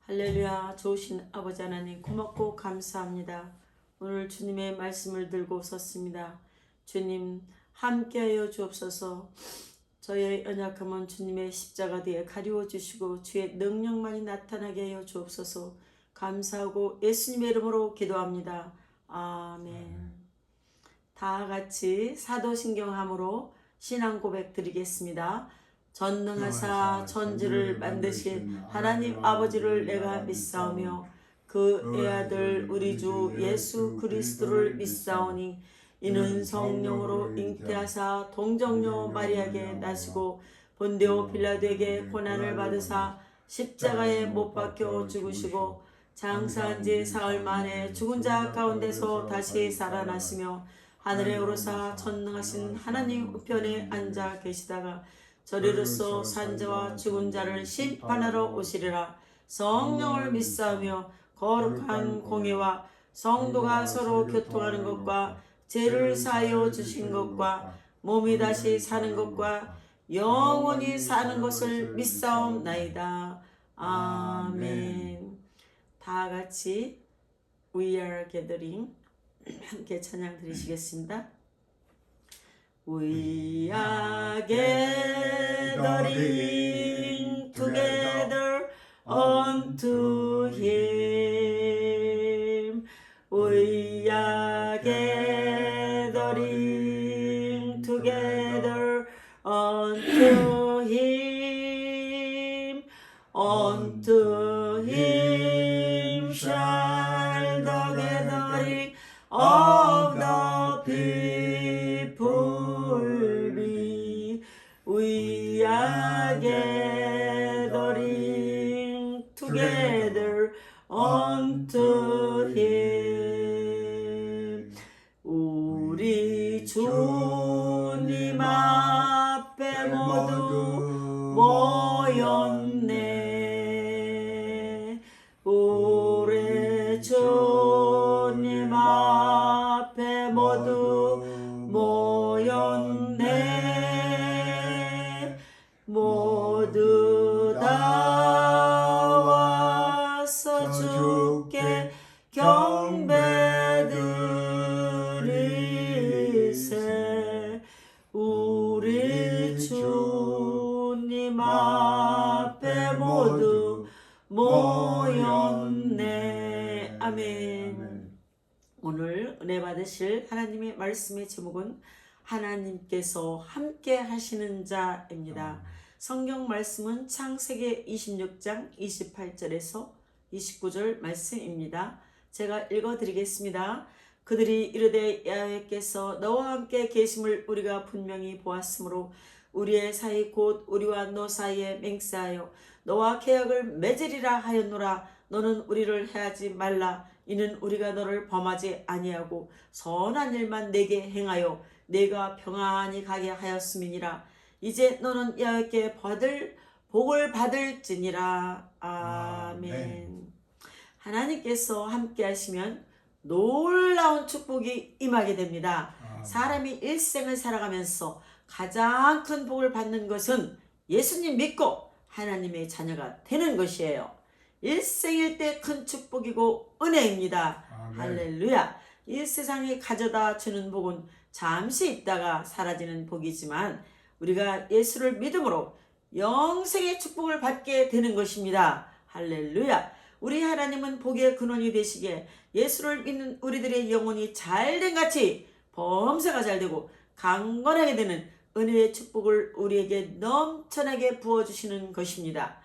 할렐루야. 좋으신 아버지 하나님 고맙고 감사합니다. 오늘 주님의 말씀을 들고 섰습니다. 주님 함께하여 주옵소서. 저의 연약함은 주님의 십자가 뒤에 가리워 주시고 주의 능력만이 나타나게 하여 주옵소서. 감사하고 예수님의 이름으로 기도합니다. 아멘. 다 같이 사도신경함으로 신앙 고백 드리겠습니다. 전능하사 천지를 만드신 하나님 아버지를 내가 믿사오며 그 애아들 우리 주 예수 그리스도를 믿사오니 이는 성령으로 잉태하사 동정녀 마리아에게 나시고 본디오 빌라도에게 고난을 받으사 십자가에 못 박혀 죽으시고 장사한 지 사흘 만에 죽은 자 가운데서 다시 살아나시며 하늘에 오르사 전능하신 하나님 우편에 앉아 계시다가 저리로서 산자와 죽은 자를 심판하러 오시리라. 성령을 믿사오며 거룩한 공예와 성도가 서로 교통하는 것과 죄를 사하여 주신 것과 몸이 다시 사는 것과 영원히 사는 것을 믿사옵나이다. 아멘. 다 같이 We are gathering 함께 찬양 드리시겠습니다. We are gathering together unto Him. We are gathering together unto Him. Unto Him shall the gathering of the people be. We are gathering together unto Him. 우리 주님 앞에 모두 모였네. 우리 주님 앞에 모두 모였네. 모두 다 와서 주께 경배드리세. 우리 주님 앞에 모두 모였네. 아멘. 오늘 은혜 받으실 하나님의 말씀의 제목은 하나님께서 함께 하시는 자입니다. 성경 말씀은 창세기 26장 28절에서 29절 말씀입니다. 제가 읽어드리겠습니다. 그들이 이르되 야훼께서 너와 함께 계심을 우리가 분명히 보았으므로 우리의 사이 곧 우리와 너 사이에 맹세하여 너와 계약을 맺으리라 하였노라. 너는 우리를 해하지 말라. 이는 우리가 너를 범하지 아니하고 선한 일만 내게 행하여 내가 평안히 가게 하였음이니라. 이제 너는 야훼께 복을 받을지니라. 아멘. 하나님께서 함께 하시면 놀라운 축복이 임하게 됩니다. 사람이 일생을 살아가면서 가장 큰 복을 받는 것은 예수님 믿고 하나님의 자녀가 되는 것이에요. 일생일 때 큰 축복이고 은혜입니다. 할렐루야. 이 세상이 가져다 주는 복은 잠시 있다가 사라지는 복이지만 우리가 예수를 믿음으로 영생의 축복을 받게 되는 것입니다. 할렐루야. 우리 하나님은 복의 근원이 되시기에 예수를 믿는 우리들의 영혼이 잘된 같이 범사가 잘되고 강건하게 되는 은혜의 축복을 우리에게 넘쳐나게 부어주시는 것입니다.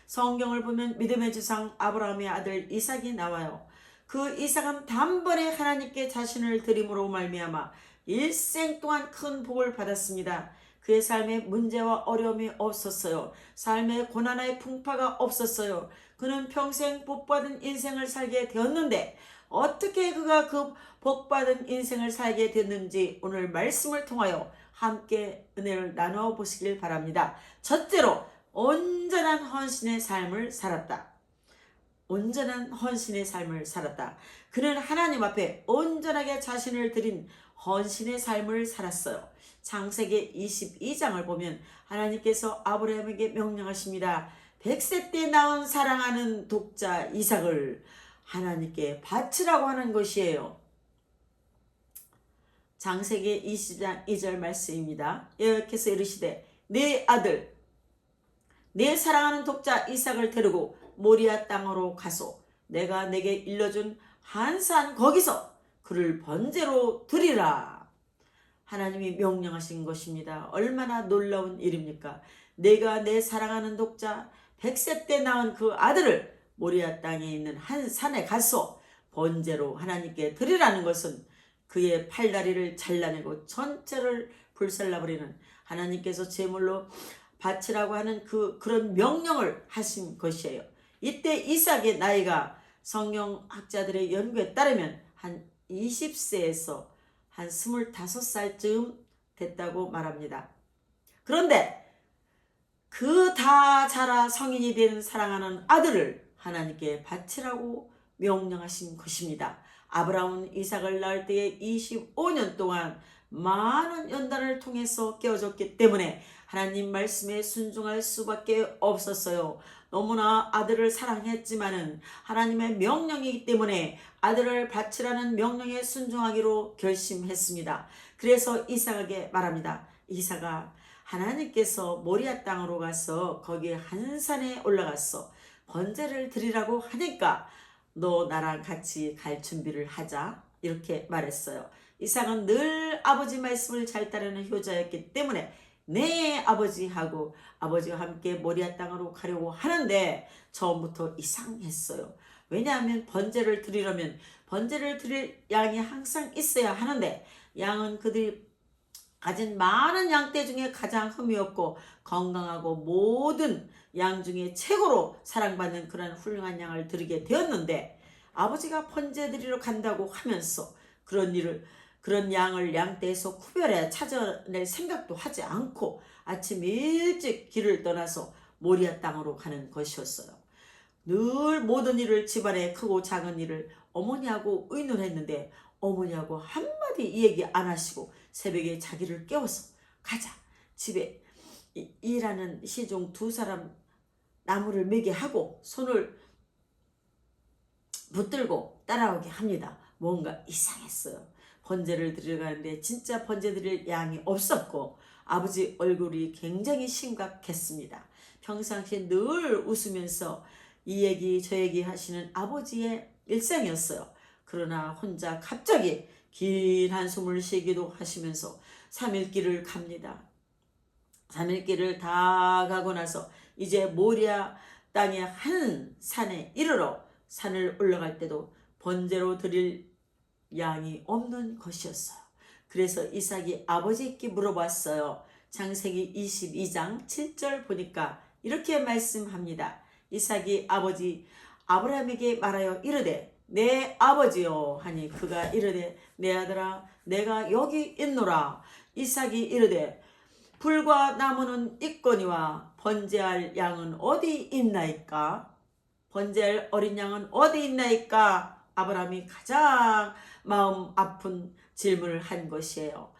성경을 보면 믿음의 조상 아브라함의 아들 이삭이 나와요. 그 이삭은 단번에 하나님께 자신을 드림으로 말미암아 일생 동안 큰 복을 받았습니다. 그의 삶에 문제와 어려움이 없었어요. 삶에 고난의 풍파가 없었어요. 그는 평생 복받은 인생을 살게 되었는데 어떻게 그가 그 복받은 인생을 살게 됐는지 오늘 말씀을 통하여 함께 은혜를 나누어 보시길 바랍니다. 첫째로 온전한 헌신의 삶을 살았다. 온전한 헌신의 삶을 살았다. 그는 하나님 앞에 온전하게 자신을 드린 헌신의 삶을 살았어요. 창세기 22장을 보면 하나님께서 아브라함에게 명령하십니다. 100세 때 낳은 사랑하는 독자 이삭을 하나님께 바치라고 하는 것이에요. 창세기 20장 2절 말씀입니다. 여호와께서 이르시되 내 아들 내 사랑하는 독자 이삭을 데리고 모리아 땅으로 가소. 내가 내게 일러준 한 산 거기서 그를 번제로 드리라. 하나님이 명령하신 것입니다. 얼마나 놀라운 일입니까? 내가 내 사랑하는 독자 100세 때 낳은 그 아들을 모리아 땅에 있는 한 산에 가서 번제로 하나님께 드리라는 것은 그의 팔다리를 잘라내고 전체를 불살라버리는 하나님께서 제물로 바치라고 하는 그런 명령을 하신 것이에요. 이때 이삭의 나이가 성경학자들의 연구에 따르면 한 20세에서 한 25살쯤 됐다고 말합니다. 그런데 그 다 자라 성인이 된 사랑하는 아들을 하나님께 바치라고 명령하신 것입니다. 아브라함은 이삭을 낳을 때에 25년 동안 많은 연단을 통해서 깨어졌기 때문에 하나님 말씀에 순종할 수밖에 없었어요. 너무나 아들을 사랑했지만은 하나님의 명령이기 때문에 아들을 바치라는 명령에 순종하기로 결심했습니다. 그래서 이삭에게 말합니다. 이삭아, 하나님께서 모리아 땅으로 가서 거기 한 산에 올라가서 번제를 드리라고 하니까 너 나랑 같이 갈 준비를 하자, 이렇게 말했어요. 이삭은 늘 아버지 말씀을 잘 따르는 효자였기 때문에 네 아버지하고 아버지와 함께 모리아 땅으로 가려고 하는데 처음부터 이상했어요. 왜냐하면 번제를 드리려면 번제를 드릴 양이 항상 있어야 하는데 양은 그들이 가진 많은 양떼 중에 가장 흠이 없고 건강하고 모든 양 중에 최고로 사랑받는 그런 훌륭한 양을 드리게 되었는데 아버지가 번제 드리러 간다고 하면서 그런 양을 양떼에서 구별해 찾아낼 생각도 하지 않고 아침 일찍 길을 떠나서 모리아 땅으로 가는 것이었어요. 늘 모든 일을, 집안의 크고 작은 일을 어머니하고 의논했는데 어머니하고 한마디 얘기 안 하시고 새벽에 자기를 깨워서 가자, 집에 일하는 시종 2사람 나무를 매게 하고 손을 붙들고 따라오게 합니다. 뭔가 이상했어요. 번제를 드리러 가는데 진짜 번제 드릴 양이 없었고 아버지 얼굴이 굉장히 심각했습니다. 평상시에 늘 웃으면서 이 얘기 저 얘기 하시는 아버지의 일상이었어요. 그러나 혼자 갑자기 긴 한숨을 쉬기도 하시면서 3일길을 갑니다. 3일길을 다 가고 나서 이제 모리아 땅의 한 산에 이르러 산을 올라갈 때도 번제로 드릴 양이 없는 것이었어요. 그래서 이삭이 아버지께 물어봤어요. 창세기 22장 7절 보니까 이렇게 말씀합니다. 이삭이 아버지 아브라함에게 말하여 이르되 내 아버지여 하니 그가 이르되 내 아들아 내가 여기 있노라. 이삭이 이르되 불과 나무는 있거니와 번제할 양은 어디 있나이까? 번제할 어린 양은 어디 있나이까? 아브라함이 가장 마음 아픈 질문을 한 것이에요.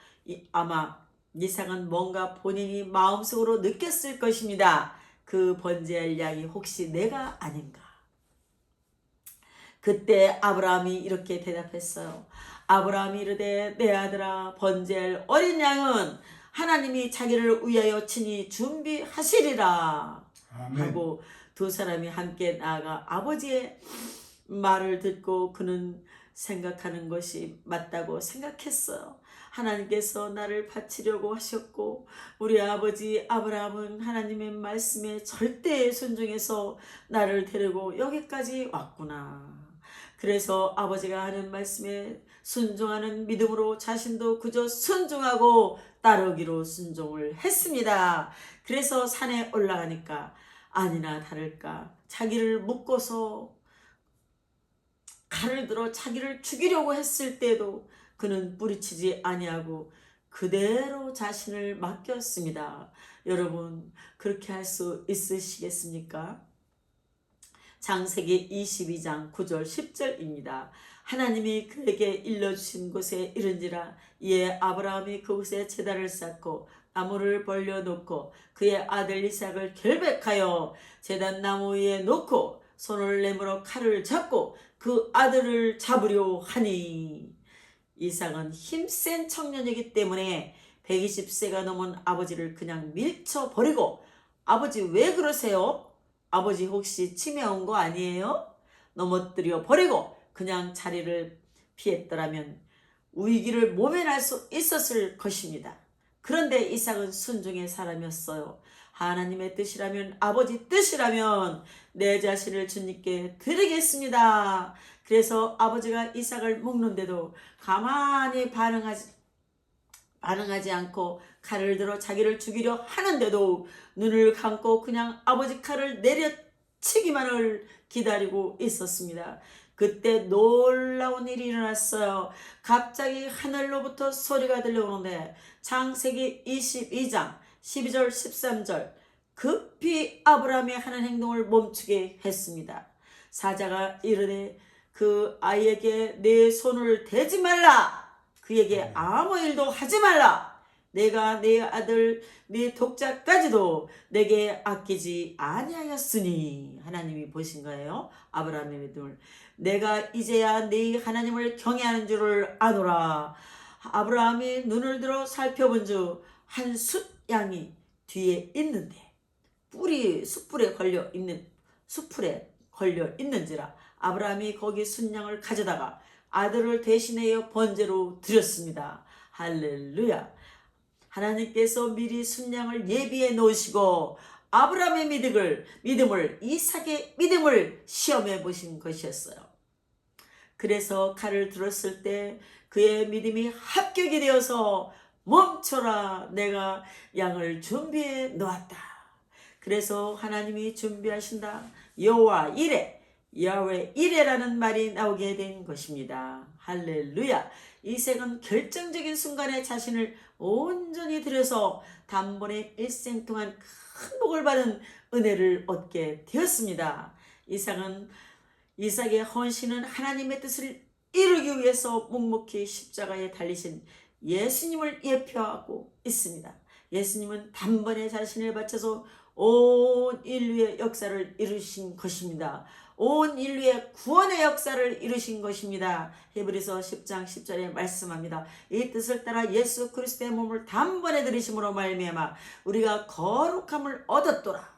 아마 이삭은 뭔가 본인이 마음속으로 느꼈을 것입니다. 그 번제할 양이 혹시 내가 아닌가? 그때 아브라함이 이렇게 대답했어요. 아브라함이 이르되 내 아들아 번제할 어린 양은 하나님이 자기를 위하여 친히 준비하시리라. 아멘. 하고 2사람이 함께 나아가 아버지의 말을 듣고 그는 생각하는 것이 맞다고 생각했어요. 하나님께서 나를 바치려고 하셨고 우리 아버지 아브라함은 하나님의 말씀에 절대 순종해서 나를 데리고 여기까지 왔구나. 그래서 아버지가 하는 말씀에 순종하는 믿음으로 자신도 그저 순종하고 따르기로 순종을 했습니다. 그래서 산에 올라가니까 아니나 다를까 자기를 묶어서 칼을 들어 자기를 죽이려고 했을 때도 그는 뿌리치지 아니하고 그대로 자신을 맡겼습니다. 여러분 그렇게 할 수 있으시겠습니까? 창세기 22장 9절 10절입니다. 하나님이 그에게 일러주신 곳에 이른지라 이에 아브라함이 그곳에 제단을 쌓고 나무를 벌려놓고 그의 아들 이삭을 결백하여 제단 나무 위에 놓고 손을 내밀어 칼을 잡고 그 아들을 잡으려 하니. 이삭은 힘센 청년이기 때문에 120세가 넘은 아버지를 그냥 밀쳐버리고, 아버지 왜 그러세요? 아버지 혹시 치매 온 거 아니에요? 넘어뜨려 버리고 그냥 자리를 피했더라면 위기를 모면할 수 있었을 것입니다. 그런데 이삭은 순종의 사람이었어요. 하나님의 뜻이라면, 아버지 뜻이라면 내 자신을 주님께 드리겠습니다. 그래서 아버지가 이삭을 묶는데도 가만히 반응하지 않고 칼을 들어 자기를 죽이려 하는데도 눈을 감고 그냥 아버지 칼을 내려치기만을 기다리고 있었습니다. 그때 놀라운 일이 일어났어요. 갑자기 하늘로부터 소리가 들려오는데 창세기 22장 12절 13절 급히 아브라함이 하는 행동을 멈추게 했습니다. 사자가 이르되 그 아이에게 내 손을 대지 말라. 그에게 아무 일도 하지 말라. 내가 내 아들 네 독자까지도 내게 아끼지 아니하였으니. 하나님이 보신 거예요. 아브라함의 믿음을. 내가 이제야 네 하나님을 경외하는 줄을 아노라. 아브라함이 눈을 들어 살펴본 즉 한 숫양이 뒤에 있는데 숯불에 걸려 있는지라 아브라함이 거기 순양을 가져다가 아들을 대신하여 번제로 드렸습니다. 할렐루야. 하나님께서 미리 순양을 예비해 놓으시고 아브라함의 믿음을 이삭의 믿음을 시험해 보신 것이었어요. 그래서 칼을 들었을 때 그의 믿음이 합격이 되어서 멈춰라, 내가 양을 준비해 놓았다. 그래서 하나님이 준비하신다. 여호와 이레, 야훼 이레라는 말이 나오게 된 것입니다. 할렐루야. 이삭은 결정적인 순간에 자신을 온전히 들여서 단번에 일생 동안 큰 복을 받은 은혜를 얻게 되었습니다. 이삭의 헌신은 하나님의 뜻을 이루기 위해서 묵묵히 십자가에 달리신 예수님을 예표하고 있습니다. 예수님은 단번에 자신을 바쳐서 온 인류의 역사를 이루신 것입니다. 온 인류의 구원의 역사를 이루신 것입니다. 히브리서 10장 10절에 말씀합니다. 이 뜻을 따라 예수 그리스도의 몸을 단번에 들이심으로 말미암아 우리가 거룩함을 얻었노라.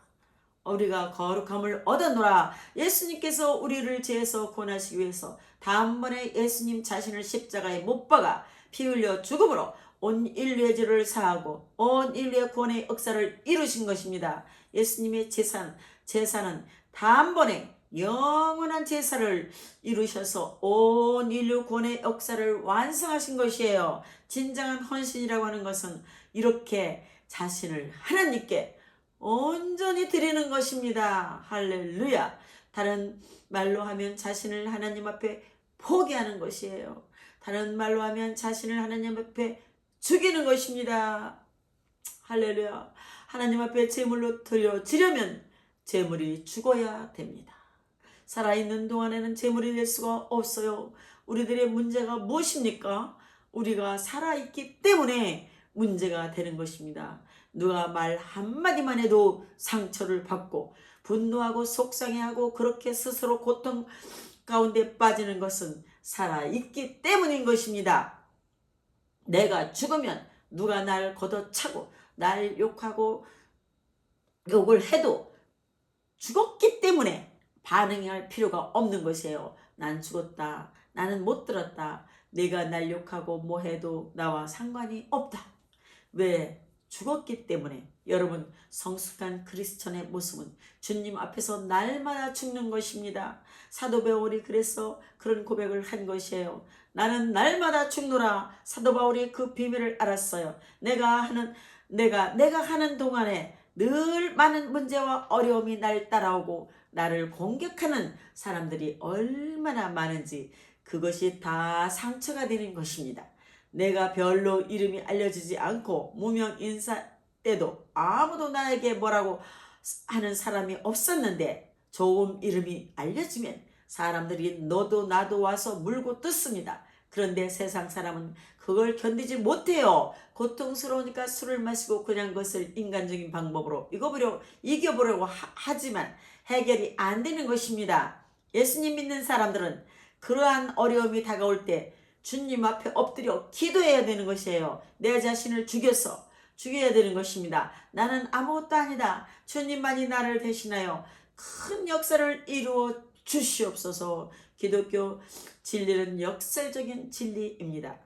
예수님께서 우리를 죄에서 구원하시기 위해서 단번에 예수님 자신을 십자가에 못 박아 피 흘려 죽음으로 온 인류의 죄를 사하고 온 인류의 구원의 역사를 이루신 것입니다. 예수님의 제사는 단번에 영원한 제사를 이루셔서 온 인류 구원의 역사를 완성하신 것이에요. 진정한 헌신이라고 하는 것은 이렇게 자신을 하나님께 온전히 드리는 것입니다. 할렐루야. 다른 말로 하면 자신을 하나님 앞에 포기하는 것이에요. 다른 말로 하면 자신을 하나님 앞에 죽이는 것입니다. 할렐루야. 하나님 앞에 제물로 드려지려면 제물이 죽어야 됩니다. 살아있는 동안에는 제물이 될 수가 없어요. 우리들의 문제가 무엇입니까? 우리가 살아있기 때문에 문제가 되는 것입니다. 누가 말 한마디만 해도 상처를 받고 분노하고 속상해하고 그렇게 스스로 고통 가운데 빠지는 것은 살아있기 때문인 것입니다. 내가 죽으면 누가 날 걷어차고 날 욕하고 욕을 해도 죽었기 때문에 반응할 필요가 없는 것이에요. 난 죽었다. 나는 못 들었다. 네가 날 욕하고 뭐 해도 나와 상관이 없다. 왜? 죽었기 때문에. 여러분, 성숙한 크리스천의 모습은 주님 앞에서 날마다 죽는 것입니다. 사도 바울이 그래서 그런 고백을 한 것이에요. 나는 날마다 죽노라. 사도 바울이 그 비밀을 알았어요. 내가 하는 동안에 늘 많은 문제와 어려움이 날 따라오고 나를 공격하는 사람들이 얼마나 많은지 그것이 다 상처가 되는 것입니다. 내가 별로 이름이 알려지지 않고 무명 인사 때도 아무도 나에게 뭐라고 하는 사람이 없었는데 조금 이름이 알려지면 사람들이 너도 나도 와서 물고 뜯습니다. 그런데 세상 사람은 그걸 견디지 못해요. 고통스러우니까 술을 마시고 그냥 그것을 인간적인 방법으로 이겨보려고 하지만 해결이 안 되는 것입니다. 예수님 믿는 사람들은 그러한 어려움이 다가올 때 주님 앞에 엎드려 기도해야 되는 것이에요. 내 자신을 죽여야 되는 것입니다. 나는 아무것도 아니다. 주님만이 나를 대신하여 큰 역사를 이루어 주시옵소서. 기독교 진리는 역설적인 진리입니다.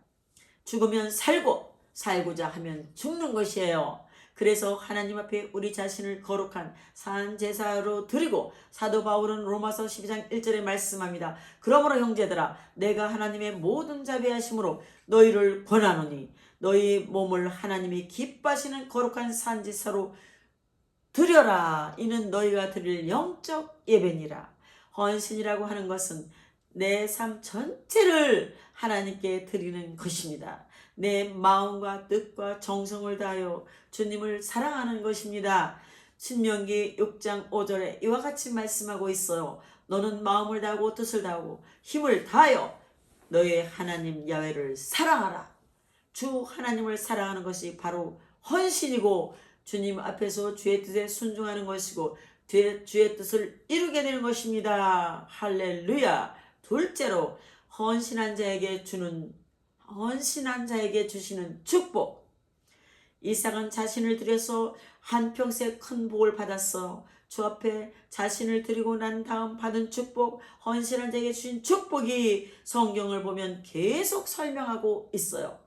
죽으면 살고자 하면 죽는 것이에요. 그래서 하나님 앞에 우리 자신을 거룩한 산 제사로 드리고 사도 바울은 로마서 12장 1절에 말씀합니다. 그러므로 형제들아 내가 하나님의 모든 자비하심으로 너희를 권하노니 너희 몸을 하나님이 기뻐하시는 거룩한 산 제사로 드려라. 이는 너희가 드릴 영적 예배니라. 헌신이라고 하는 것은 내 삶 전체를 하나님께 드리는 것입니다. 내 마음과 뜻과 정성을 다하여 주님을 사랑하는 것입니다. 신명기 6장 5절에 이와 같이 말씀하고 있어요. 너는 마음을 다하고 뜻을 다하고 힘을 다하여 너의 하나님 야훼를 사랑하라. 주 하나님을 사랑하는 것이 바로 헌신이고 주님 앞에서 주의 뜻에 순종하는 것이고 주의 뜻을 이루게 되는 것입니다. 할렐루야. 둘째로 헌신한 자에게 주시는 축복. 이삭은 자신을 들여서 한평생 큰 복을 받았어. 주 앞에 자신을 드리고 난 다음 받은 축복, 헌신한 자에게 주신 축복이 성경을 보면 계속 설명하고 있어요.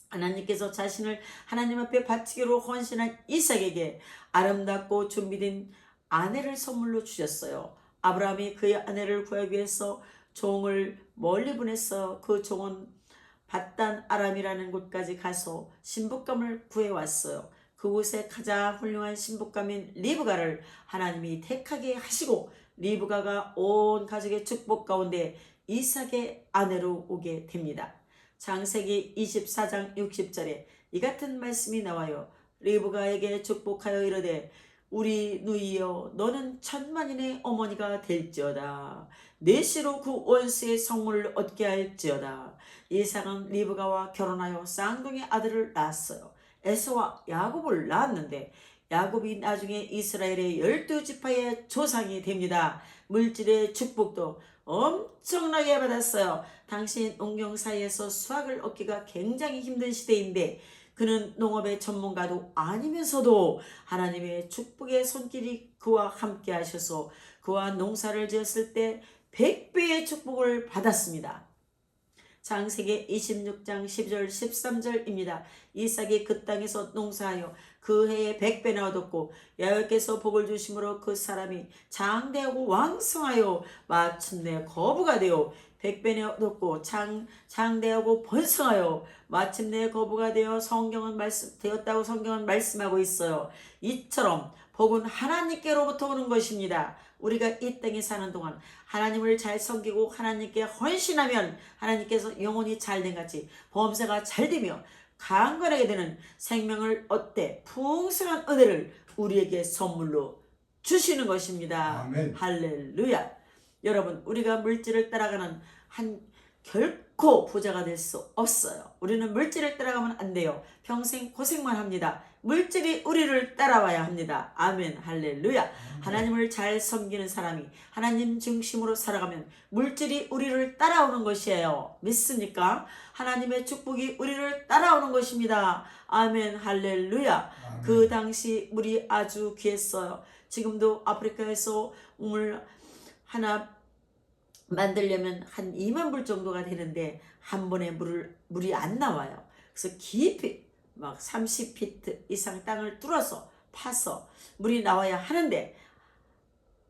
하나님께서 자신을 하나님 앞에 바치기로 헌신한 이삭에게 아름답고 준비된 아내를 선물로 주셨어요. 아브라함이 그의 아내를 구하기 위해서 종을 멀리 보냈어. 그 종은 밧단 아람이라는 곳까지 가서 신부감을 구해왔어요. 그곳에 가장 훌륭한 신부감인 리브가를 하나님이 택하게 하시고 리브가가 온 가족의 축복 가운데 이삭의 아내로 오게 됩니다. 창세기 24장 60절에 이 같은 말씀이 나와요. 리브가에게 축복하여 이르되 우리 누이여 너는 천만인의 어머니가 될지어다. 내 씨로 그 원수의 성물을 얻게 할지어다. 이삭은 리브가와 결혼하여 쌍둥이 아들을 낳았어요. 에서와 야곱을 낳았는데 야곱이 나중에 이스라엘의 12지파의 조상이 됩니다. 물질의 축복도 엄청나게 받았어요. 당시 농경 사이에서 수확을 얻기가 굉장히 힘든 시대인데 그는 농업의 전문가도 아니면서도 하나님의 축복의 손길이 그와 함께 하셔서 그와 농사를 지었을 때 100배의 축복을 받았습니다. 창세기 26장 12절 13절입니다. 이삭이 그 땅에서 농사하여 그 해에 100배나 얻었고 여호와께서 복을 주심으로 그 사람이 장대하고 왕성하여 마침내 거부가 되어 100배나 얻었고 장대하고 번성하여 마침내 거부가 되어 되었다고 성경은 말씀하고 있어요. 이처럼 복은 하나님께로부터 오는 것입니다. 우리가 이 땅에 사는 동안 하나님을 잘 섬기고 하나님께 헌신하면 하나님께서 영혼이 잘된 같이 범사가 잘되며 강건하게 되는 생명을 얻되 풍성한 은혜를 우리에게 선물로 주시는 것입니다. 아멘. 할렐루야. 여러분 우리가 물질을 따라가는 결코 부자가 될 수 없어요. 우리는 물질을 따라가면 안 돼요. 평생 고생만 합니다. 물질이 우리를 따라와야 합니다. 아멘. 할렐루야. 하나님을 잘 섬기는 사람이 하나님 중심으로 살아가면 물질이 우리를 따라오는 것이에요. 믿습니까? 하나님의 축복이 우리를 따라오는 것입니다. 아멘. 할렐루야. 아멘. 그 당시 물이 아주 귀했어요. 지금도 아프리카에서 우물 하나 만들려면 한 2만 불 정도가 되는데 한 번에 물이 안 나와요. 그래서 깊이 막 30피트 이상 땅을 뚫어서 파서 물이 나와야 하는데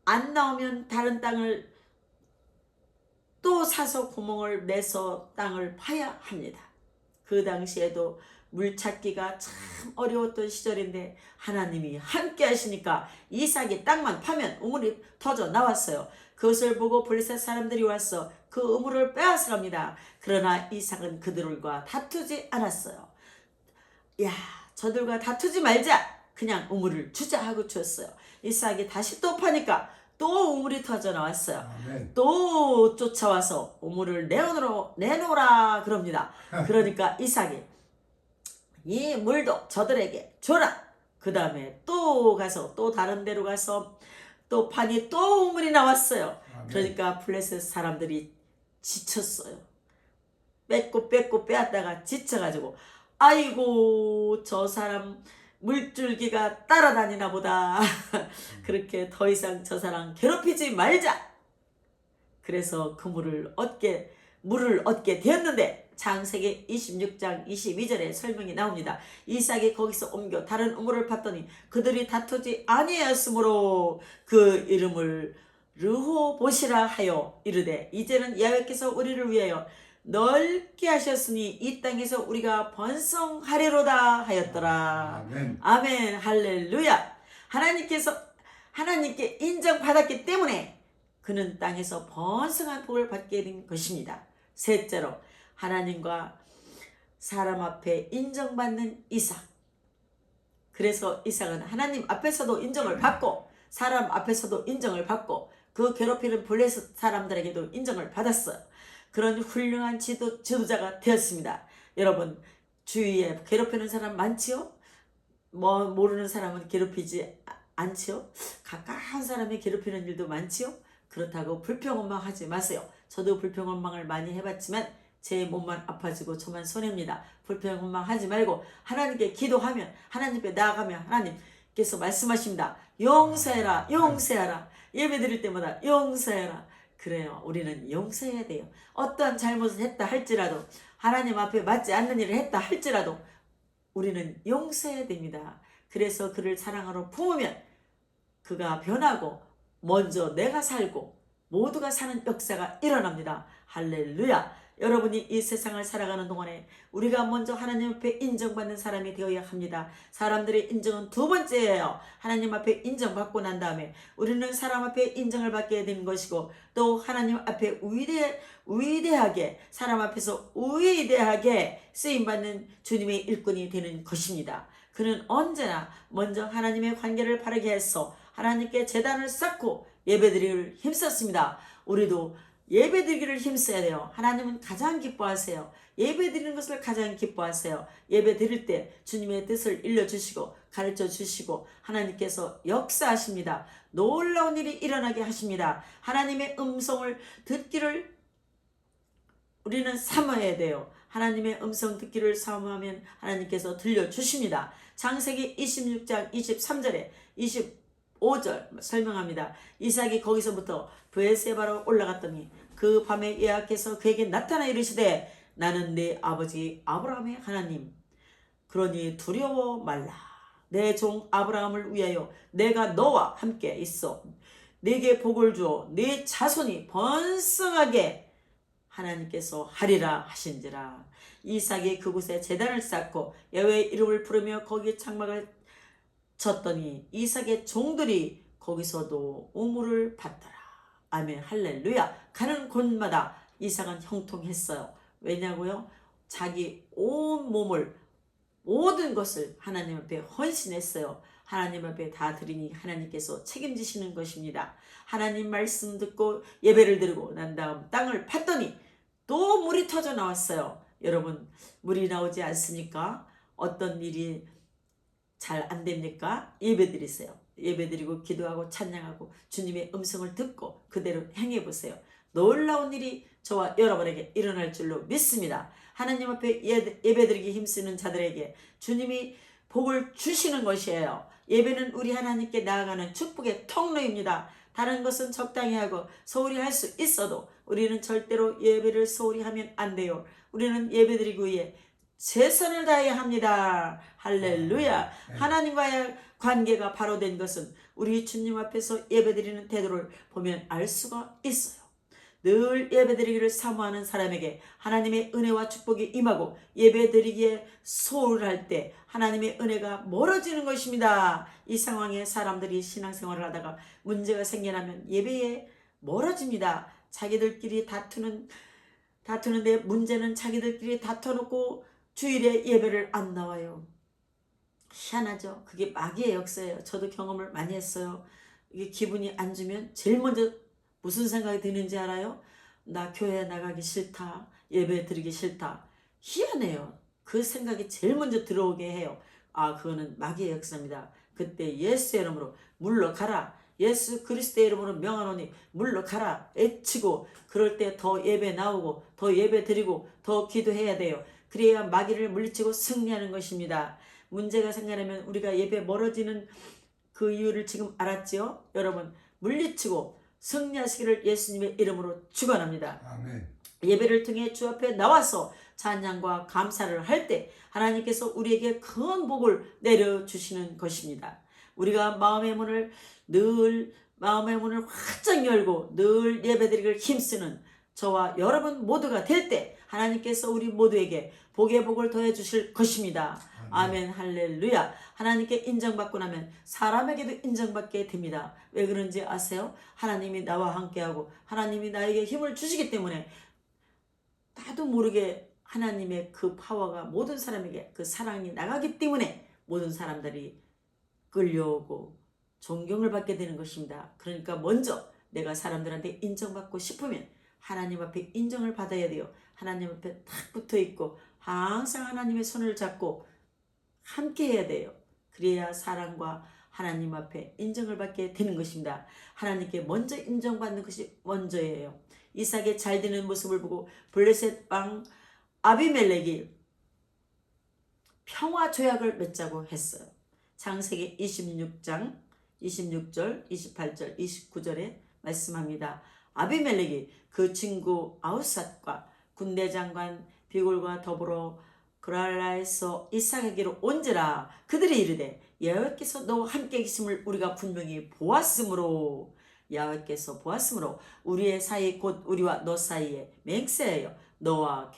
안 나오면 다른 땅을 또 사서 구멍을 내서 땅을 파야 합니다. 그 당시에도 물 찾기가 참 어려웠던 시절인데 하나님이 함께 하시니까 이삭이 땅만 파면 우물이 터져 나왔어요. 그것을 보고 블레셋 사람들이 와서 그 우물을 빼앗아 갑니다. 그러나 이삭은 그들과 다투지 않았어요. 야, 저들과 다투지 말자. 그냥 우물을 주자 하고 주었어요. 이삭이 다시 또 파니까 또 우물이 터져 나왔어요. 아멘. 또 쫓아와서 우물을 내놓으라 그럽니다. 그러니까 이삭이 이 물도 저들에게 줘라. 그 다음에 또 가서 또 다른 데로 가서 또 판이 또 우물이 나왔어요. 아멘. 그러니까 블레셋 사람들이 지쳤어요. 뺏고 빼앗다가 지쳐가지고 아이고 저 사람 물줄기가 따라다니나 보다. 그렇게 더 이상 저 사람 괴롭히지 말자. 그래서 그 물을 얻게 되었는데 창세기 26장 22절에 설명이 나옵니다. 이삭이 거기서 옮겨 다른 우물을 봤더니 그들이 다투지 아니하였으므로 그 이름을 르호봇이라 하여 이르되 이제는 야훼께서 우리를 위하여 넓게 하셨으니 이 땅에서 우리가 번성하리로다 하였더라. 아멘. 아멘. 할렐루야. 하나님께 인정받았기 때문에 그는 땅에서 번성한 복을 받게 된 것입니다. 셋째로 하나님과 사람 앞에 인정받는 이삭. 그래서 이삭은 하나님 앞에서도 인정을 받고 사람 앞에서도 인정을 받고 그 괴롭히는 블레셋 사람들에게도 인정을 받았어요. 그런 훌륭한 지도자가 되었습니다. 여러분 주위에 괴롭히는 사람 많지요? 모르는 사람은 괴롭히지 않지요? 가까운 사람이 괴롭히는 일도 많지요? 그렇다고 불평원망하지 마세요. 저도 불평원망을 많이 해봤지만 제 몸만 아파지고 저만 손해입니다. 불평원망하지 말고 하나님께 기도하면 하나님 앞에 나아가면 하나님께서 말씀하십니다. 용서해라 용서해라. 예배드릴 때마다 용서해라. 그래요. 우리는 용서해야 돼요. 어떠한 잘못을 했다 할지라도 하나님 앞에 맞지 않는 일을 했다 할지라도 우리는 용서해야 됩니다. 그래서 그를 사랑하러 품으면 그가 변하고 먼저 내가 살고 모두가 사는 역사가 일어납니다. 할렐루야. 여러분이 이 세상을 살아가는 동안에 우리가 먼저 하나님 앞에 인정받는 사람이 되어야 합니다. 사람들의 인정은 두 번째예요. 하나님 앞에 인정받고 난 다음에 우리는 사람 앞에 인정을 받게 되는 것이고 또 하나님 앞에 위대하게 사람 앞에서 위대하게 쓰임받는 주님의 일꾼이 되는 것입니다. 그는 언제나 먼저 하나님의 관계를 바르게 해서 하나님께 제단을 쌓고 예배드리기를 힘썼습니다. 우리도 예배드리기를 힘써야 돼요. 하나님은 가장 기뻐하세요. 예배드리는 것을 가장 기뻐하세요. 예배드릴 때 주님의 뜻을 일러주시고 가르쳐주시고 하나님께서 역사하십니다. 놀라운 일이 일어나게 하십니다. 하나님의 음성을 듣기를 우리는 사모해야 돼요. 하나님의 음성 듣기를 사모하면 하나님께서 들려주십니다. 창세기 26장 23절에 25절 설명합니다. 이삭이 거기서부터 브에세바로 올라갔더니 그 밤에 여호와께서 그에게 나타나 이르시되 나는 네 아버지 아브라함의 하나님 그러니 두려워 말라. 내 종 아브라함을 위하여 내가 너와 함께 있어 네게 복을 주어 네 자손이 번성하게 하나님께서 하리라 하신지라. 이삭이 그곳에 제단을 쌓고 여호와의 이름을 부르며 거기 장막을 쳤더니 이삭의 종들이 거기서도 우물을 받더라. 아멘. 할렐루야. 가는 곳마다 이삭은 형통했어요. 왜냐고요? 자기 온 몸을 모든 것을 하나님 앞에 헌신했어요. 하나님 앞에 다 드리니 하나님께서 책임지시는 것입니다. 하나님 말씀 듣고 예배를 드리고 난 다음 땅을 팠더니 또 물이 터져 나왔어요. 여러분 물이 나오지 않습니까? 어떤 일이 잘 안 됩니까? 예배 드리세요. 예배 드리고 기도하고 찬양하고 주님의 음성을 듣고 그대로 행해 보세요. 놀라운 일이 저와 여러분에게 일어날 줄로 믿습니다. 하나님 앞에 예배 드리기 힘쓰는 자들에게 주님이 복을 주시는 것이에요. 예배는 우리 하나님께 나아가는 축복의 통로입니다. 다른 것은 적당히 하고 소홀히 할 수 있어도 우리는 절대로 예배를 소홀히 하면 안 돼요. 우리는 예배 드리기 위해 최선을 다해야 합니다. 할렐루야. 하나님과의 관계가 바로 된 것은 우리 주님 앞에서 예배드리는 태도를 보면 알 수가 있어요. 늘 예배드리기를 사모하는 사람에게 하나님의 은혜와 축복이 임하고 예배드리기에 소홀할 때 하나님의 은혜가 멀어지는 것입니다. 이 상황에 사람들이 신앙생활을 하다가 문제가 생겨나면 예배에 멀어집니다. 자기들끼리 다투는데 문제는 자기들끼리 다퉈놓고 주일에 예배를 안 나와요. 희한하죠. 그게 마귀의 역사예요. 저도 경험을 많이 했어요. 이게 기분이 안 좋으면 제일 먼저 무슨 생각이 드는지 알아요? 나 교회 나가기 싫다. 예배 드리기 싫다. 희한해요. 그 생각이 제일 먼저 들어오게 해요. 아, 그거는 마귀의 역사입니다. 그때 예수의 이름으로 물러가라. 예수 그리스도의 이름으로 명하노니 물러가라. 애치고 그럴 때 더 예배 나오고 더 예배 드리고 더 기도해야 돼요. 그래야 마귀를 물리치고 승리하는 것입니다. 문제가 생겨나면 우리가 예배 멀어지는 그 이유를 지금 알았지요? 여러분, 물리치고 승리하시기를 예수님의 이름으로 축원합니다. 아멘. 예배를 통해 주 앞에 나와서 찬양과 감사를 할 때 하나님께서 우리에게 큰 복을 내려주시는 것입니다. 우리가 마음의 문을 활짝 열고 늘 예배드리기를 힘쓰는 저와 여러분 모두가 될 때 하나님께서 우리 모두에게 복의 복을 더해 주실 것입니다. 아멘. 할렐루야. 하나님께 인정받고 나면 사람에게도 인정받게 됩니다. 왜 그런지 아세요? 하나님이 나와 함께하고 하나님이 나에게 힘을 주시기 때문에 나도 모르게 하나님의 그 파워가 모든 사람에게 그 사랑이 나가기 때문에 모든 사람들이 끌려오고 존경을 받게 되는 것입니다. 그러니까 먼저 내가 사람들한테 인정받고 싶으면 하나님 앞에 인정을 받아야 돼요. 하나님 앞에 탁 붙어 있고 항상 하나님의 손을 잡고 함께 해야 돼요. 그래야 사랑과 하나님 앞에 인정을 받게 되는 것입니다. 하나님께 먼저 인정받는 것이 먼저예요. 이삭의 잘 되는 모습을 보고 블레셋 왕 아비멜렉이 평화 조약을 맺자고 했어요. 창세기 26장 26절, 28절, 29절에 말씀합니다. 아비멜렉이 그 친구 아우삿과 군대 장관 비골과 더불어 그랄라에서 이삭에게로 온지라. 그들이 이르되 여호와께서 너와 함께 계심을 우리가 분명히 보았으므로 여호와께서 보았으므로 우리의 사이 곧 우리와 너 사이에 맹세하여 너와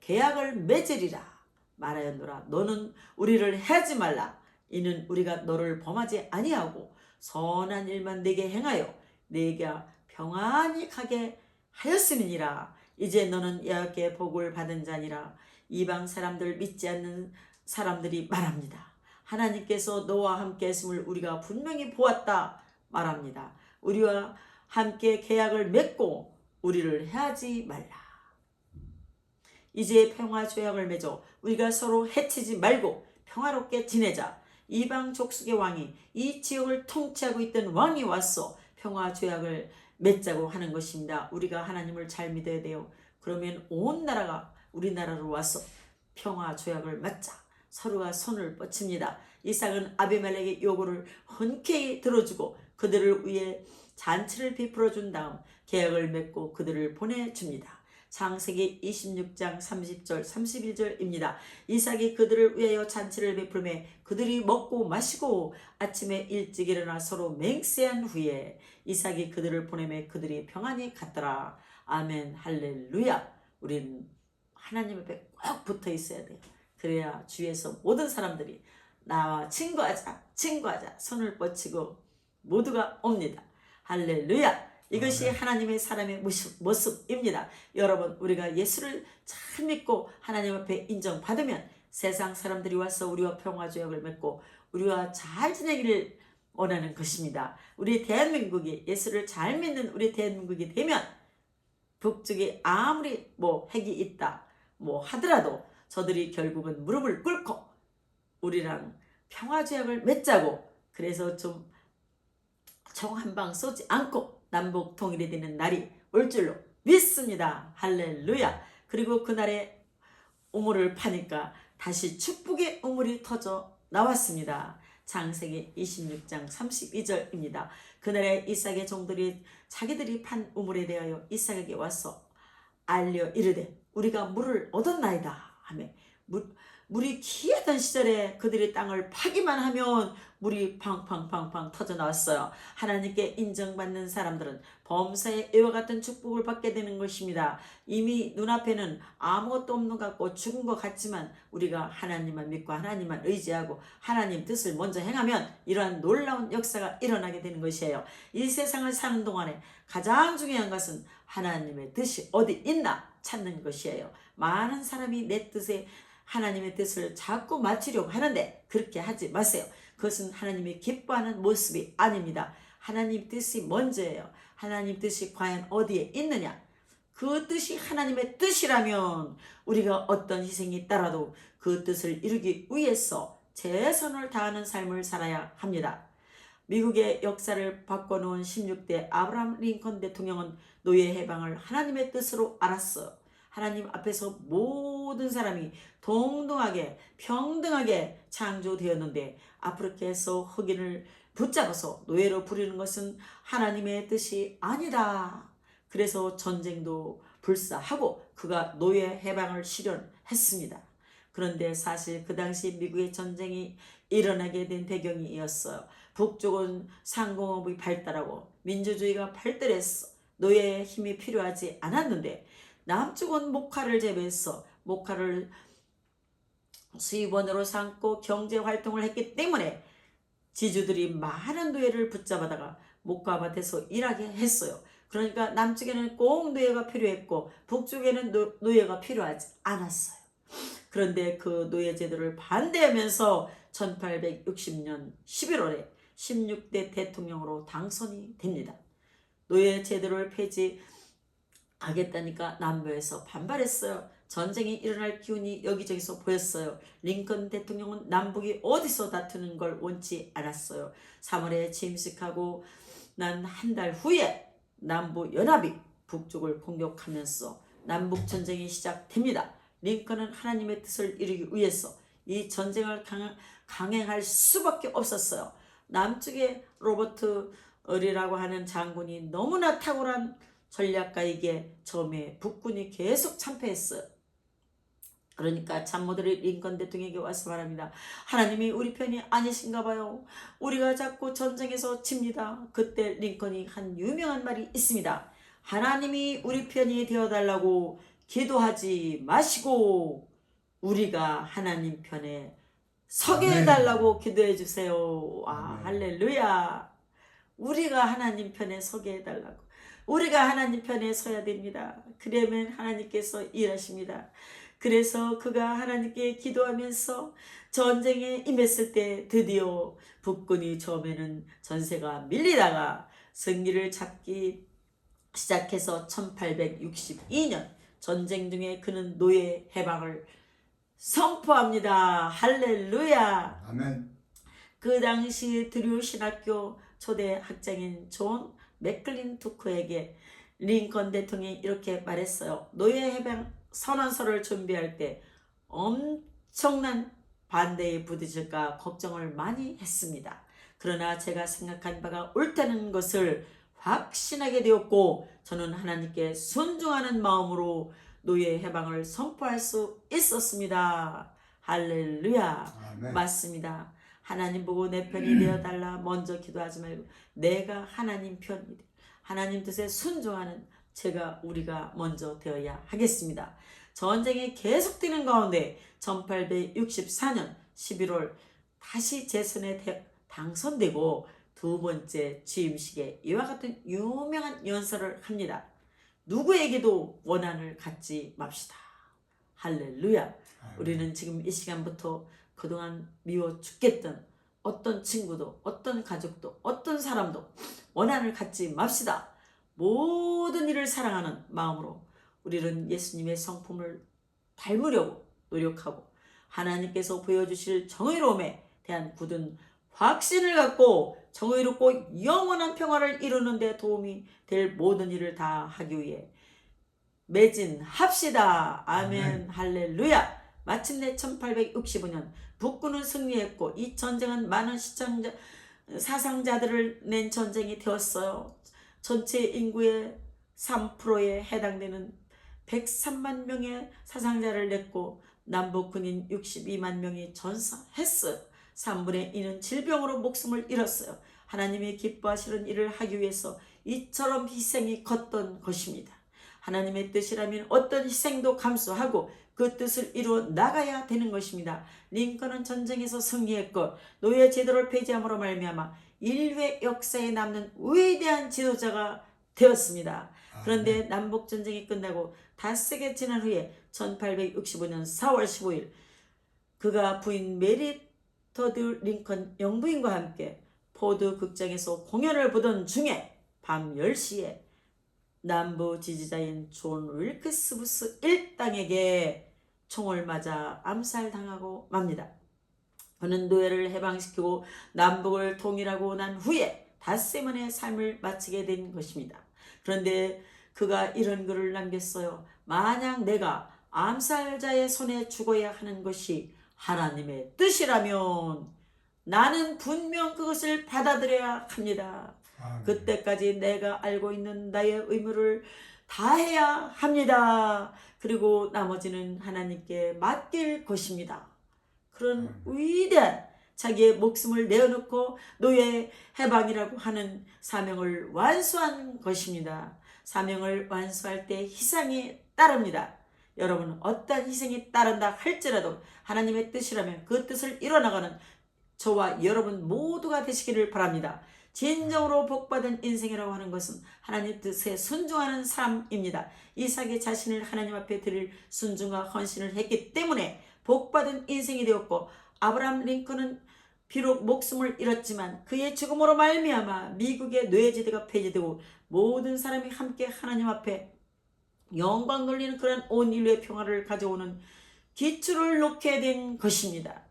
계약을 맺으리라 말하였노라. 너는 우리를 해하지 말라. 이는 우리가 너를 범하지 아니하고 선한 일만 내게 행하여 내가 평안히 가게 하였음이니라. 이제 너는 여호와께 복을 받은 자니라. 이방 사람들 믿지 않는 사람들이 말합니다. 하나님께서 너와 함께 했음을 우리가 분명히 보았다 말합니다. 우리와 함께 계약을 맺고 우리를 해하지 말라. 이제 평화 조약을 맺어 우리가 서로 해치지 말고 평화롭게 지내자. 이방 족속의 왕이 이 지역을 통치하고 있던 왕이 왔어 평화 조약을 맺자고 하는 것입니다. 우리가 하나님을 잘 믿어야 돼요. 그러면 온 나라가 우리나라로 와서 평화 조약을 맺자. 서로가 손을 뻗칩니다. 이삭은 아비멜렉의 요구를 흔쾌히 들어주고 그들을 위해 잔치를 베풀어 준 다음 계약을 맺고 그들을 보내줍니다. 창세기 26장 30절 31절입니다. 이삭이 그들을 위하여 잔치를 베풀매 그들이 먹고 마시고 아침에 일찍 일어나 서로 맹세한 후에 이삭이 그들을 보내매 그들이 평안히 갔더라. 아멘. 할렐루야. 우리는 하나님 앞에 꼭 붙어 있어야 돼요. 그래야 주위에서 모든 사람들이 나와 친구하자 손을 뻗치고 모두가 옵니다. 할렐루야. 이것이 하나님의 사람의 모습입니다. 여러분, 우리가 예수를 잘 믿고 하나님 앞에 인정받으면 세상 사람들이 와서 우리와 평화조약을 맺고 우리와 잘 지내기를 원하는 것입니다. 우리 대한민국이 예수를 잘 믿는 우리 대한민국이 되면 북쪽에 아무리 핵이 있다 하더라도 저들이 결국은 무릎을 꿇고 우리랑 평화조약을 맺자고, 그래서 좀 총 한 방 쏘지 않고 남북 통일이 되는 날이 올 줄로 믿습니다. 할렐루야. 그리고 그날에 우물을 파니까 다시 축복의 우물이 터져 나왔습니다. 창세기 26장 32절입니다. 그날에 이삭의 종들이 자기들이 판 우물에 대하여 이삭에게 와서 알려 이르되 우리가 물을 얻었나이다 하며 물이 귀하던 시절에 그들이 땅을 파기만 하면 물이 팡팡팡팡 터져 나왔어요. 하나님께 인정받는 사람들은 범사에 이와 같은 축복을 받게 되는 것입니다. 이미 눈앞에는 아무것도 없는 것 같고 죽은 것 같지만 우리가 하나님만 믿고 하나님만 의지하고 하나님 뜻을 먼저 행하면 이러한 놀라운 역사가 일어나게 되는 것이에요. 이 세상을 사는 동안에 가장 중요한 것은 하나님의 뜻이 어디 있나 찾는 것이에요. 많은 사람이 내 뜻에 하나님의 뜻을 자꾸 맞추려고 하는데 그렇게 하지 마세요. 그것은 하나님이 기뻐하는 모습이 아닙니다. 하나님 뜻이 먼저예요. 하나님 뜻이 과연 어디에 있느냐? 그 뜻이 하나님의 뜻이라면 우리가 어떤 희생이 있더라도 그 뜻을 이루기 위해서 최선을 다하는 삶을 살아야 합니다. 미국의 역사를 바꿔놓은 16대 아브라함 링컨 대통령은 노예 해방을 하나님의 뜻으로 알았어요. 하나님 앞에서 모든 사람이 동등하게 평등하게 창조되었는데 아프리카에서 흑인을 붙잡아서 노예로 부리는 것은 하나님의 뜻이 아니다. 그래서 전쟁도 불사하고 그가 노예 해방을 실현했습니다. 그런데 사실 그 당시 미국의 전쟁이 일어나게 된 배경이 이었어요. 북쪽은 상공업이 발달하고 민주주의가 발달했어. 노예의 힘이 필요하지 않았는데 남쪽은 목화를 재배해서 목화를 수입원으로 삼고 경제활동을 했기 때문에 지주들이 많은 노예를 붙잡아다가 목화밭에서 일하게 했어요. 그러니까 남쪽에는 꼭 노예가 필요했고 북쪽에는 노예가 필요하지 않았어요. 그런데 그 노예 제도를 반대하면서 1860년 11월에 16대 대통령으로 당선이 됩니다. 노예 제도를 폐지하겠다니까 남부에서 반발했어요. 전쟁이 일어날 기운이 여기저기서 보였어요. 링컨 대통령은 남북이 어디서 다투는 걸 원치 않았어요. 3월에 취임식하고 난 한 달 후에 남부 연합이 북쪽을 공격하면서 남북 전쟁이 시작됩니다. 링컨은 하나님의 뜻을 이루기 위해서 이 전쟁을 강행할 수밖에 없었어요. 남쪽의 로버트 을이라고 하는 장군이 너무나 탁월한 전략가에게 처음에 북군이 계속 참패했어요. 그러니까 참모들이 링컨 대통령에게 와서 말합니다. 하나님이 우리 편이 아니신가 봐요. 우리가 자꾸 전쟁에서 집니다. 그때 링컨이 한 유명한 말이 있습니다. 하나님이 우리 편이 되어달라고 기도하지 마시고 우리가 하나님 편에 서게 해달라고 기도해 주세요. 와, 할렐루야. 우리가 하나님 편에 서게 해달라고. 우리가 하나님 편에 서야 됩니다. 그러면 하나님께서 일하십니다. 그래서 그가 하나님께 기도하면서 전쟁에 임했을 때 드디어 북군이 처음에는 전세가 밀리다가 승기를 잡기 시작해서 1862년 전쟁 중에 그는 노예 해방을 선포합니다. 할렐루야. 아멘. 그 당시 드류 신학교 초대 학장인 존 맥클린토크에게 링컨 대통령이 이렇게 말했어요. 노예 해방 선언서를 준비할 때 엄청난 반대에 부딪힐까 걱정을 많이 했습니다. 그러나 제가 생각한 바가 옳다는 것을 확신하게 되었고 저는 하나님께 순종하는 마음으로 노예 해방을 선포할 수 있었습니다. 할렐루야. 아멘. 맞습니다. 하나님 보고 내 편이 되어달라 먼저 기도하지 말고 내가 하나님 편이 하나님 뜻에 순종하는 우리가 먼저 되어야 하겠습니다. 전쟁이 계속되는 가운데 1864년 11월 다시 재선에 당선되고 두 번째 취임식에 이와 같은 유명한 연설을 합니다. 누구에게도 원한을 갖지 맙시다. 할렐루야. 우리는 지금 이 시간부터 그동안 미워 죽겠던 어떤 친구도 어떤 가족도 어떤 사람도 원한을 갖지 맙시다. 모든 일을 사랑하는 마음으로 우리는 예수님의 성품을 닮으려고 노력하고 하나님께서 보여주실 정의로움에 대한 굳은 확신을 갖고 정의롭고 영원한 평화를 이루는 데 도움이 될 모든 일을 다 하기 위해 매진합시다. 아멘. 할렐루야. 마침내 1865년 북군은 승리했고 이 전쟁은 많은 사상자들을 낸 전쟁이 되었어요. 전체 인구의 3%에 해당되는 103만 명의 사상자를 냈고 남북 군인 62만 명이 전사했어요. 3분의 2는 질병으로 목숨을 잃었어요. 하나님이 기뻐하시는 일을 하기 위해서 이처럼 희생이 컸던 것입니다. 하나님의 뜻이라면 어떤 희생도 감수하고 그 뜻을 이루어 나가야 되는 것입니다. 링컨은 전쟁에서 승리했고 노예 제도를 폐지함으로 말미암아 인류의 역사에 남는 위대한 지도자가 되었습니다. 그런데 남북 전쟁이 끝나고 닷새가 지난 후에 1865년 4월 15일 그가 부인 메리 토드 링컨 영부인과 함께 포드 극장에서 공연을 보던 중에 밤 10시에 남부 지지자인 존 윌크스부스 일당에게 총을 맞아 암살당하고 맙니다. 그는 노예를 해방시키고 남북을 통일하고 난 후에 닷새만의 삶을 마치게 된 것입니다. 그런데 그가 이런 글을 남겼어요. 만약 내가 암살자의 손에 죽어야 하는 것이 하나님의 뜻이라면 나는 분명 그것을 받아들여야 합니다. 그때까지 내가 알고 있는 나의 의무를 다해야 합니다. 그리고 나머지는 하나님께 맡길 것입니다. 그런 위대한 자기의 목숨을 내어놓고 노예 해방이라고 하는 사명을 완수한 것입니다. 사명을 완수할 때 희생이 따릅니다. 여러분, 어떤 희생이 따른다 할지라도 하나님의 뜻이라면 그 뜻을 이뤄나가는 저와 여러분 모두가 되시기를 바랍니다. 진정으로 복받은 인생이라고 하는 것은 하나님 뜻에 순종하는 삶입니다. 이삭이 자신을 하나님 앞에 드릴 순종과 헌신을 했기 때문에 복받은 인생이 되었고, 아브라함 링컨은 비록 목숨을 잃었지만 그의 죽음으로 말미암아 미국의 뇌지대가 폐지되고 모든 사람이 함께 하나님 앞에 영광 돌리는 그런 온 인류의 평화를 가져오는 기초를 놓게 된 것입니다.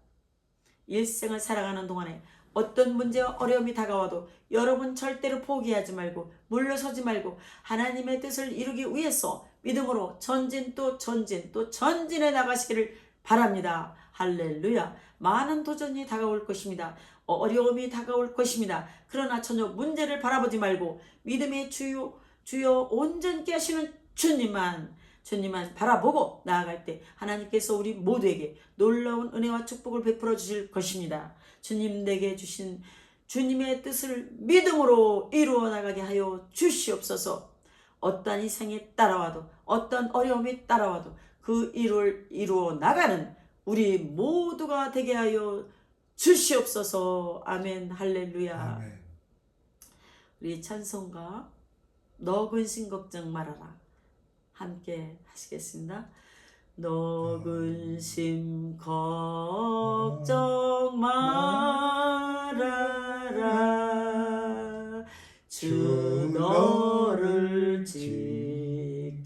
일생을 살아가는 동안에 어떤 문제와 어려움이 다가와도 여러분 절대로 포기하지 말고 물러서지 말고 하나님의 뜻을 이루기 위해서 믿음으로 전진 또 전진 또 전진해 나가시기를 바랍니다. 할렐루야. 많은 도전이 다가올 것입니다. 어려움이 다가올 것입니다. 그러나 전혀 문제를 바라보지 말고 믿음의 주여 온전케 하시는 주님만 바라보고 나아갈 때 하나님께서 우리 모두에게 놀라운 은혜와 축복을 베풀어 주실 것입니다. 주님 내게 주신 주님의 뜻을 믿음으로 이루어 나가게 하여 주시옵소서. 어떤 희생이 따라와도 어떤 어려움이 따라와도 그 일을 이루어 나가는 우리 모두가 되게 하여 주시옵소서. 아멘. 할렐루야. 아멘. 우리 찬송가 너 근심 걱정 말아라 함께 하시겠습니다. 너 근심 걱정 말아라 주 너를 지키리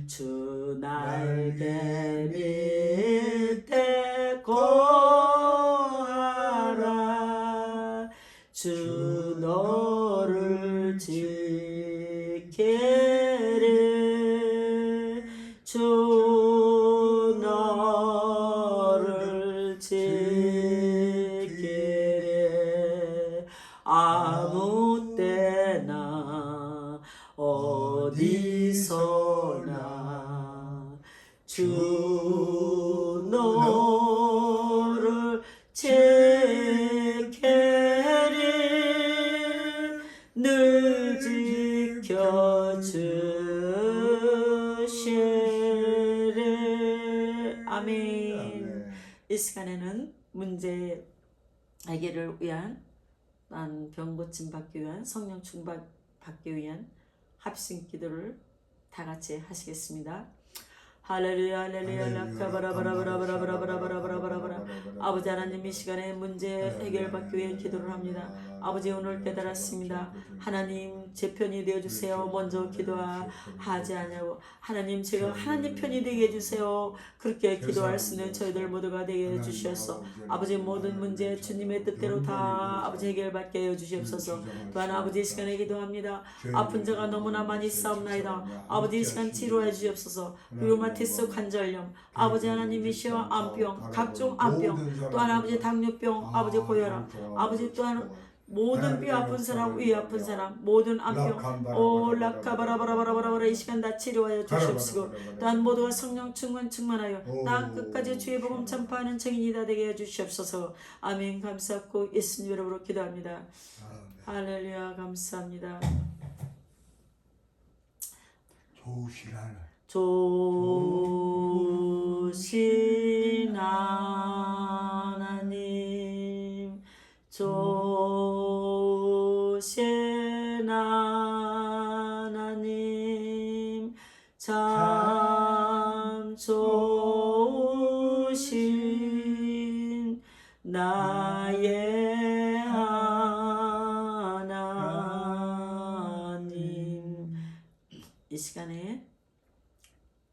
주 날개 밑에 거하라 주 너를 지키리 주 너를 지키리 아무 때나 어디서나 주 너를 지키리 늘 지켜주시리. 아멘. 이 시간에는 문제 해결을 위한 병 고침 받기 위한 성령 충만 받기 위한 합심 기도를 다 같이 하시겠습니다. 할렐루야 할렐루야 라카바라바라바라바라바라바라바라바라바라. 아버지 하나님 이 시간에 문제 해결받기 위해 기도를 합니다. 아버지 오늘 깨달았습니다. 하나님 제 편이 되어주세요. 먼저 기도하지 않냐고 하나님 제가 하나님 편이 되게 해주세요. 그렇게 기도할 수 있는 저희들 모두가 되게 해주셔서 아버지 모든 문제 주님의 뜻대로 다 아버지 해결받게 해주시옵소서. 또한 아버지 이 시간에 기도합니다. 아픈 자가 너무나 많이 싸움나이다. 아버지 이 시간 치료해 주시옵소서. 류마티스 관절염 아버지 하나님이시여 암병 각종 암병 또한 아버지 당뇨병 아버지 고혈압 아버지 또한 모든 뼈 아픈 사람 위 아픈 사람 모든 암병 올라카바라바라바라바라 이 시간 다 치료하여 주시옵시고 또한 모두가 성령 충만하여 땅 끝까지 주의 복음 전파하는 증인이 다 되게 해주시옵소서. 아멘. 감사하고 예수님 이름으로 기도합니다. 할렐루야. 감사합니다. 좋으신 하나님 좋으신 하나님 참 좋으신 이 시간에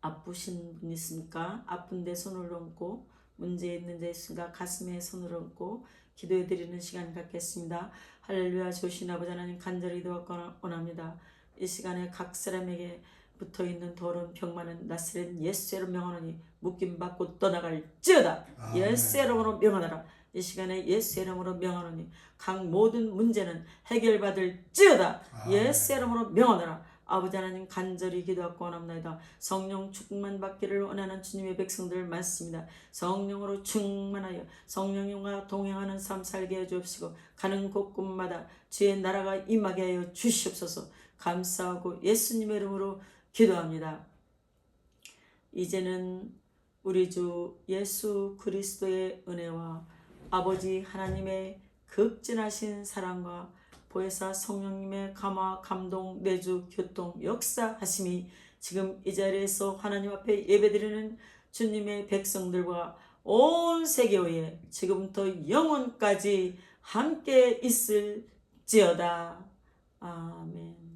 아프신 분 있습니까? 아픈데 손을 얹고 문제 있는 데 있습니까? 가슴에 손을 얹고 기도해 드리는 시간 갖겠습니다. 할렐루야. 조신 아버지 하나님 간절히 기도하고 원합니다. 이 시간에 각 사람에게 붙어있는 더러운 병만은 나스렛 예수의 명하노니 묶임받고 떠나갈지어다. 예수의 이름으로 명하노라. 이 시간에 예수의 이름으로 명하노니 각 모든 문제는 해결받을지어다. 예수의 이름으로 명하노라. 아버지 하나님 간절히 기도하고 원합니다. 성령 충만 받기를 원하는 주님의 백성들 많습니다. 성령으로 충만하여 성령님과 동행하는 삶 살게 해 주옵시고 가는 곳곳마다 주의 나라가 임하게 하여 주시옵소서. 감사하고 예수님의 이름으로 기도합니다. 이제는 우리 주 예수 그리스도의 은혜와 아버지 하나님의 극진하신 사랑과 보혜사 성령님의 감화, 감동, 내주, 교통, 역사하심이 지금 이 자리에서 하나님 앞에 예배드리는 주님의 백성들과 온 세계에 지금부터 영원까지 함께 있을지어다. 아멘.